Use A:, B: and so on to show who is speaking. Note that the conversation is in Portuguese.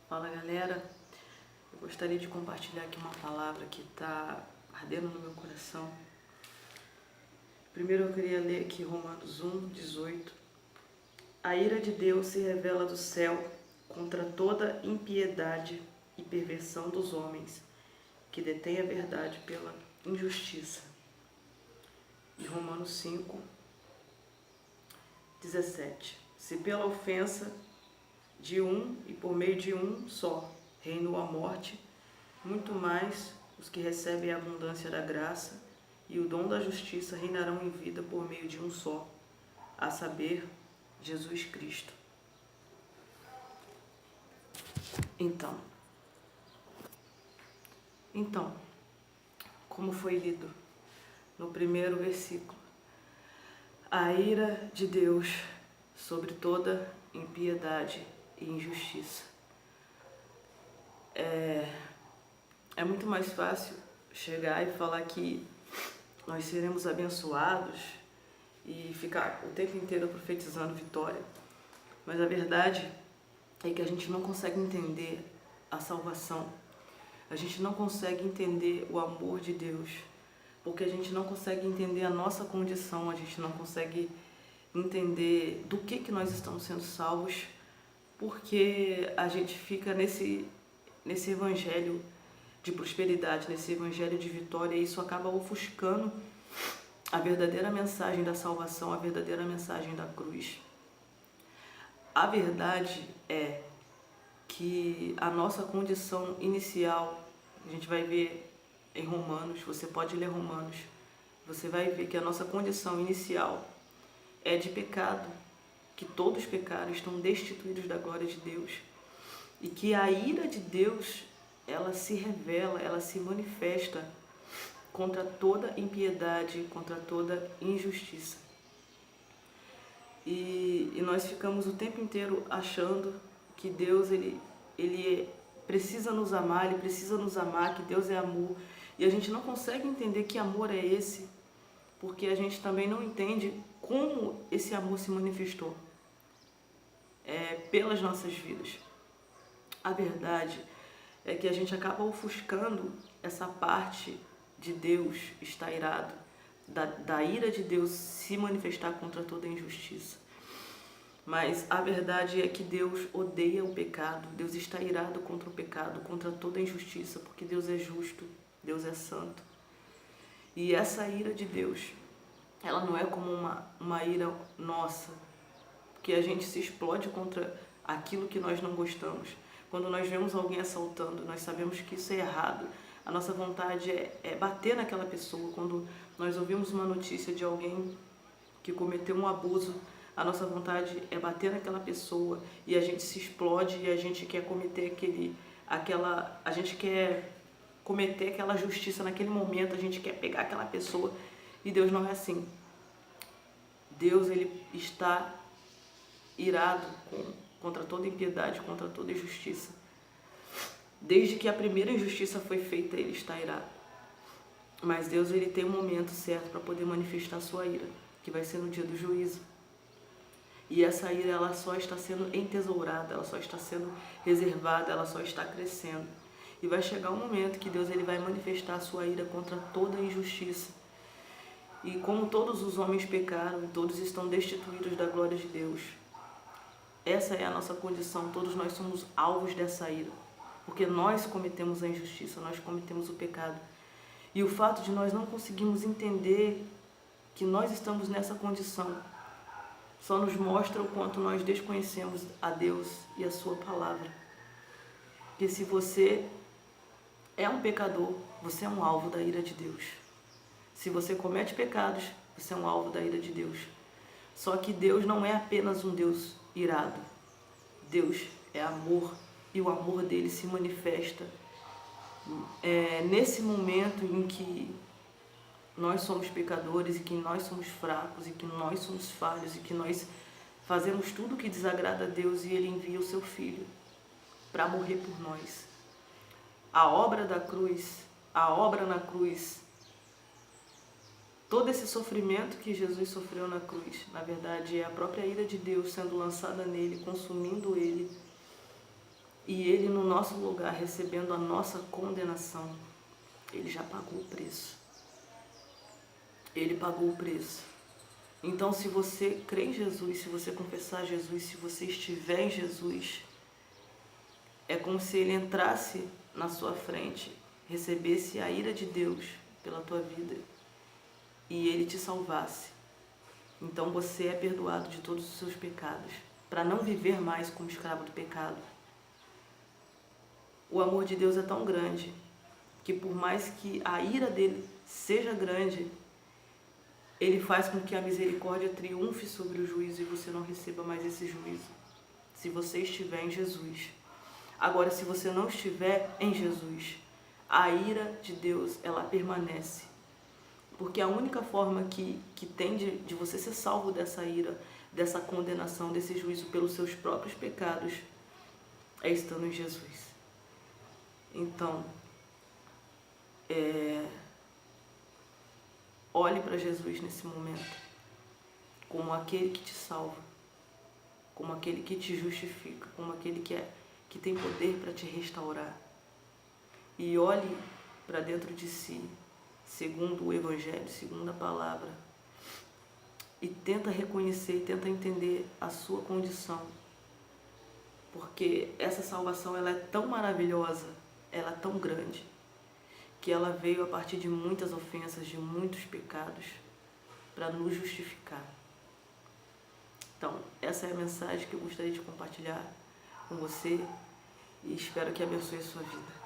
A: Fala galera, eu gostaria de compartilhar aqui uma palavra que está ardendo no meu coração. Primeiro eu queria ler aqui Romanos 1:18. A ira de Deus se revela do céu contra toda impiedade e perversão dos homens, que detêm a verdade pela injustiça. E Romanos 5:17. Se pela ofensa de um e por meio de um só reinou a morte, muito mais os que recebem a abundância da graça e o dom da justiça reinarão em vida por meio de um só, a saber, Jesus Cristo. Então, como foi lido no primeiro versículo, a ira de Deus sobre toda impiedade e injustiça. É muito mais fácil chegar e falar que nós seremos abençoados e ficar o tempo inteiro profetizando vitória. Mas a verdade é que a gente não consegue entender a salvação. A gente não consegue entender o amor de Deus, porque a gente não consegue entender a nossa condição, a gente não consegue entender do que nós estamos sendo salvos, porque a gente fica nesse evangelho de prosperidade, nesse evangelho de vitória, e isso acaba ofuscando a verdadeira mensagem da salvação, a verdadeira mensagem da cruz. A verdade é que a nossa condição inicial, a gente vai ver em Romanos, você pode ler Romanos, você vai ver que a nossa condição inicial é de pecado, que todos pecaram, estão destituídos da glória de Deus, e que a ira de Deus, ela se revela, ela se manifesta contra toda impiedade, contra toda injustiça. E nós ficamos o tempo inteiro achando que Deus ele precisa nos amar, Ele precisa nos amar, que Deus é amor. E a gente não consegue entender que amor é esse, porque a gente também não entende como esse amor se manifestou pelas nossas vidas. A verdade é que a gente acaba ofuscando essa parte de Deus estar irado, da ira de Deus se manifestar contra toda injustiça. Mas a verdade é que Deus odeia o pecado, Deus está irado contra o pecado, contra toda injustiça, porque Deus é justo, Deus é santo. E essa ira de Deus, ela não é como uma ira nossa, que a gente se explode contra aquilo que nós não gostamos. Quando nós vemos alguém assaltando, nós sabemos que isso é errado. A nossa vontade é bater naquela pessoa. Quando nós ouvimos uma notícia de alguém que cometeu um abuso, a nossa vontade é bater naquela pessoa e a gente se explode e a gente quer cometer a gente quer cometer aquela justiça naquele momento, a gente quer pegar aquela pessoa, e Deus não é assim. Deus, ele está irado contra toda impiedade, contra toda injustiça. Desde que a primeira injustiça foi feita, ele está irado. Mas Deus, ele tem um momento certo para poder manifestar a sua ira, que vai ser no dia do juízo. E essa ira, ela só está sendo entesourada, ela só está sendo reservada, ela só está crescendo. E vai chegar um momento que Deus, ele vai manifestar a sua ira contra toda a injustiça. E como todos os homens pecaram e todos estão destituídos da glória de Deus, essa é a nossa condição, todos nós somos alvos dessa ira, porque nós cometemos a injustiça, nós cometemos o pecado. E o fato de nós não conseguirmos entender que nós estamos nessa condição só nos mostra o quanto nós desconhecemos a Deus e a sua palavra. Porque se você é um pecador, você é um alvo da ira de Deus. Se você comete pecados, você é um alvo da ira de Deus. Só que Deus não é apenas um Deus irado. Deus é amor, e o amor dele se manifesta nesse momento em que nós somos pecadores, e que nós somos fracos, e que nós somos falhos, e que nós fazemos tudo que desagrada a Deus, e ele envia o seu Filho para morrer por nós. A obra da cruz, a obra na cruz, todo esse sofrimento que Jesus sofreu na cruz, na verdade é a própria ira de Deus sendo lançada nele, consumindo ele. E Ele, no nosso lugar, recebendo a nossa condenação, Ele já pagou o preço. Ele pagou o preço. Então, se você crê em Jesus, se você confessar Jesus, se você estiver em Jesus, é como se Ele entrasse na sua frente, recebesse a ira de Deus pela tua vida e Ele te salvasse. Então você é perdoado de todos os seus pecados, para não viver mais como escravo do pecado. O amor de Deus é tão grande que, por mais que a ira dele seja grande, Ele faz com que a misericórdia triunfe sobre o juízo e você não receba mais esse juízo, se você estiver em Jesus. Agora, se você não estiver em Jesus, a ira de Deus, ela permanece. Porque a única forma que tem de você ser salvo dessa ira, dessa condenação, desse juízo pelos seus próprios pecados, é estando em Jesus. Então, olhe para Jesus nesse momento, como aquele que te salva, como aquele que te justifica, como aquele que tem poder para te restaurar. E olhe para dentro de si, segundo o Evangelho, segundo a palavra, e tenta reconhecer, tenta entender a sua condição, porque essa salvação ela é tão maravilhosa, ela é tão grande, que ela veio a partir de muitas ofensas, de muitos pecados, para nos justificar. Então, essa é a mensagem que eu gostaria de compartilhar com você e espero que abençoe a sua vida.